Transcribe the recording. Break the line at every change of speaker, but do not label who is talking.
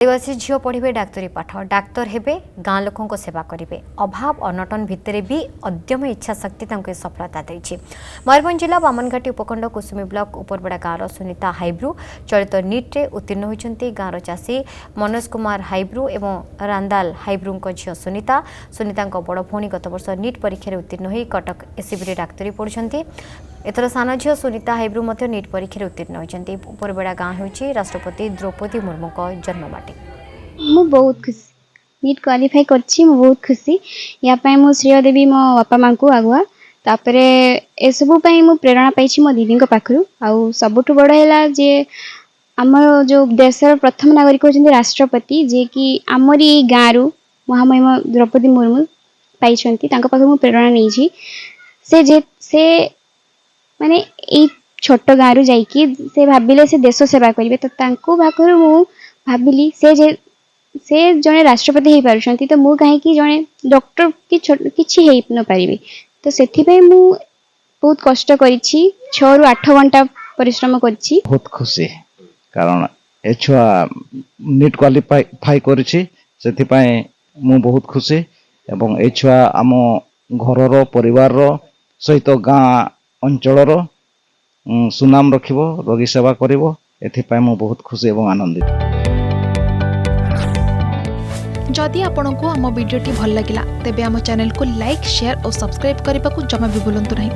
आदिवासी झील पढ़े डाक्तरी पाठ डाक्तर हेबे गाँ लोकों सेवा करेंगे अभाव अनटन भितर भी अद्यम इच्छा शक्ति सफलता देती। मयूरभंज जिला बामनघाटी उपखंड कुसुमी ब्लॉक उपरबड़ा गाँव सुनीता हाइब्रू चलित नीट्रे उत्तीर्ण होती। गाँव चाषी मनोज कुमार हाइब्रू एवं रांदाल हाइब्रू झील सुनीता बड़ भौणी गत वर्ष नीट परीक्षा उत्तीर्ण हो कटक एससीबी डाक्तरी पढ़ुंट। एथर सान झील सुनीता हाइब्रू नीट परीक्षा उत्तीर्ण होती। उपरबड़ा गाँव होची राष्ट्रपति द्रौपदी मुर्मू जन्ममाटी।
मु बहुत खुशी नीट क्वालिफाई करछि। मु बहुत खुशी या पय मु श्रेय देवी मो बापा मां को आगुआ तापरे ए सब पय मु प्रेरणा पाइछि मो दीदी को पाखरु। आउ सबटु बड़ हैला जे हमर जो देशर प्रथम नागरिक होछन्ती राष्ट्रपति जे कि हमरी गाँरु महामहिम द्रौपदी मुर्मू पाइछन्ती। तांको पाखरु मु प्रेरणा नैछि। से माने ए छोट गाँरु जाइकी से भाबिले से देश सेवा करिवे तो तांको पाखरु मु भाबिली से जने राष्ट्रपति हो पारुछंती तो मु काहे कि जने डॉक्टर कि किछि हेइ न पारिबे। तो सेथि पे मु बहुत कष्ट करिछि 6 रु 8 घंटा परिश्रम करिछि।
बहुत खुशी कारण ए छुआ नीट क्वालिफाई करिछि सेथि पय मु बहुत खुशी एवं ए छुआ आम घरर परिवार सहित गाँ अंचलर सुनाम रखिबो रोगी सेवा करिवो एथि पय मु बहुत खुशी एवं आनंदित।
जदि आपंक आम भिडी भल लगा तेब आम चैनल को लाइक शेयर और सब्सक्राइब करने को जमा भी भूलु नहीं।